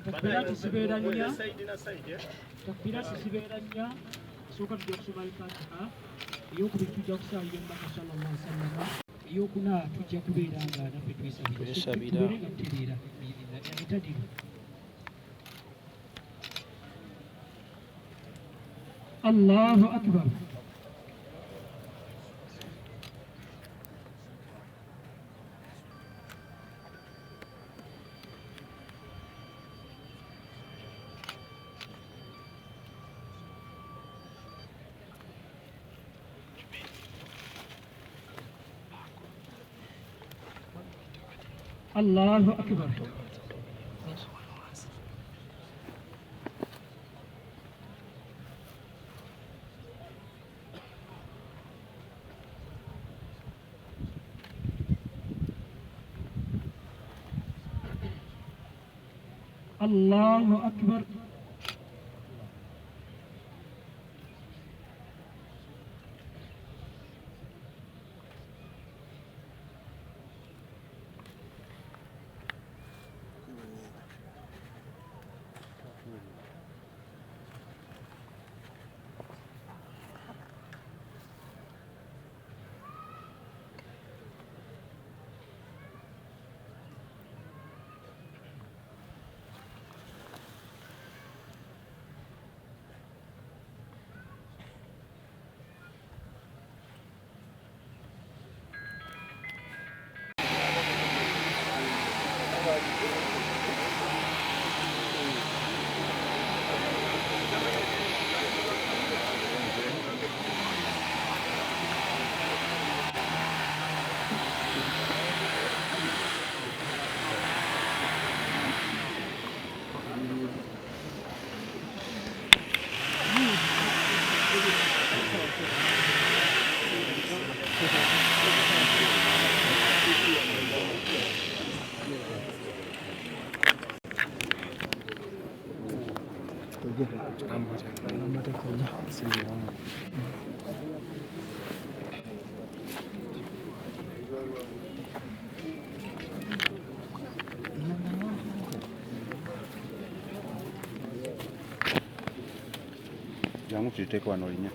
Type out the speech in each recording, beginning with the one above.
takbiraati sibeera nnya sooka tujja kusoma al-Fatiha eyokubiri tujja kusaalira omubaka sallallahu alaihi wasallam eyokuna tujja kubeera nga naffe twesabira nga tutereera etadiru Allahu akbar Allahu akbar Allahu akbar Jangu tulitekwa wano linya.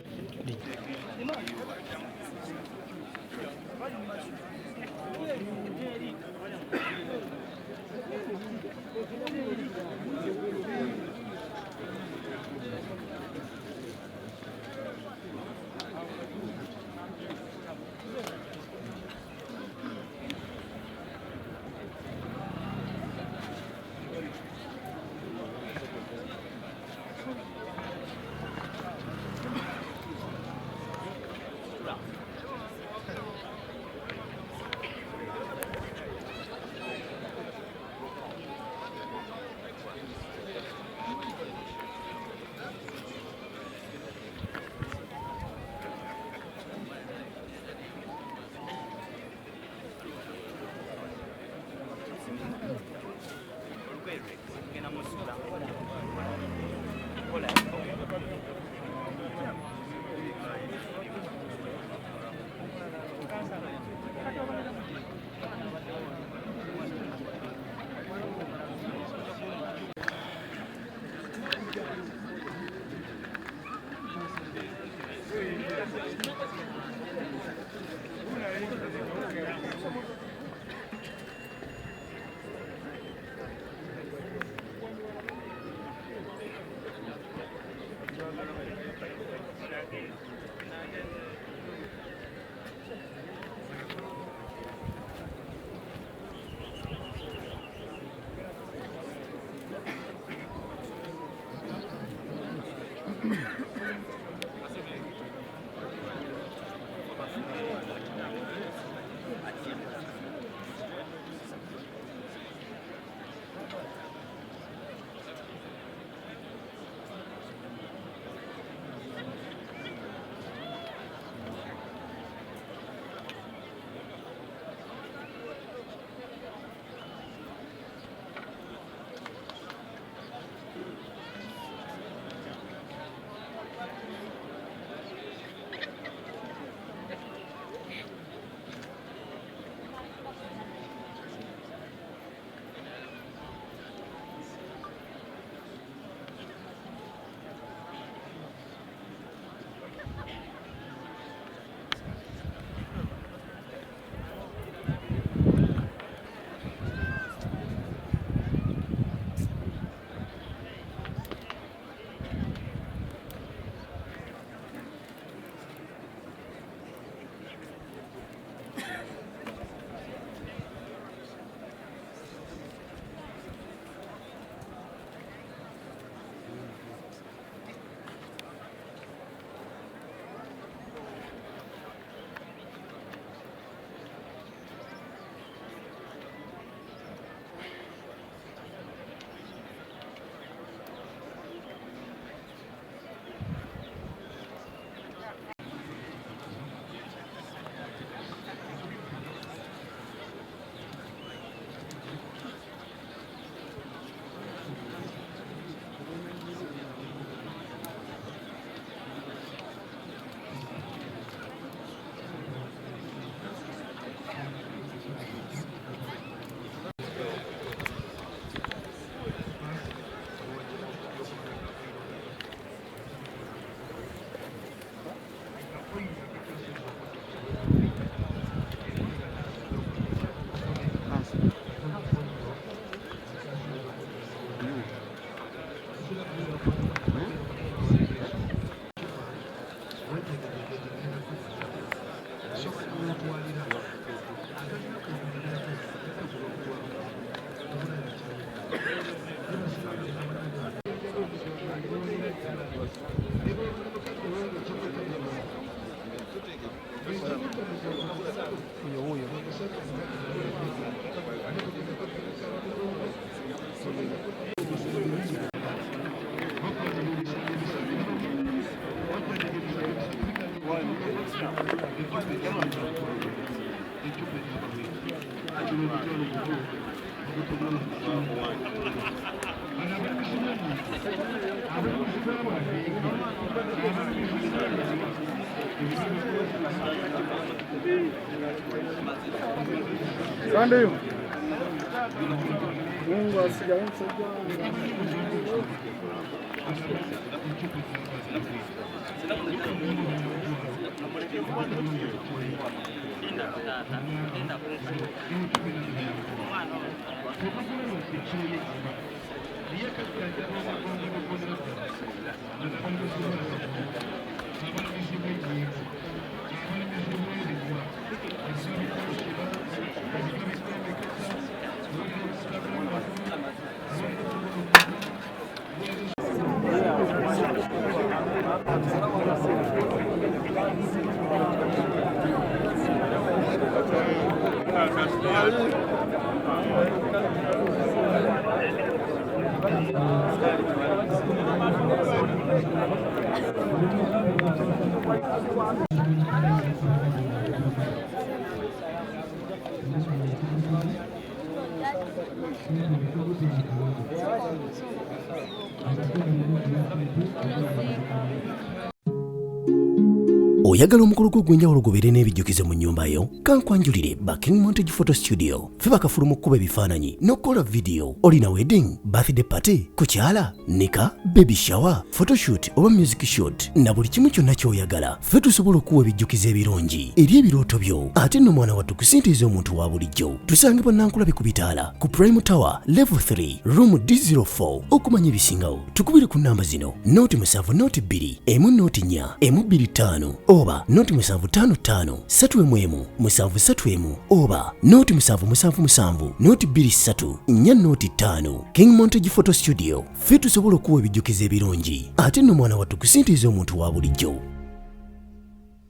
Sunday. Mungu asijaanza oyagala omukolo gw'enjawulo gubeere n'ebijjukize mu nnyumba yo kankwanjulire ba King Montage Photo Studio fe bakafuluma okukuba ebifaananyi n'okukola vidiyo. Olina wedding, birthday party, kukyala, nika, baby shower, photoshoot oba music shoot na buli kimu kyonna ky'oyagala fe tusobola okuwa ebijjukize ebirungi eri ebirooto byo ate nno mwana wattu kusintiiza omuntu wa bulijjo. Tusangibwa Nankulabi ku Bitaala ku Prime Tower Level 3 Room D04. Okumanya ebisingawo tukubire ku namba zino 07 2 1 4 oba 0755 3 731 oba 0777 23 4 King Montage Photo Studio fe tusobola okuwa ebijjukize ebirungi ate nno mwana wattu kusintiiza omuntu wa bulijjo.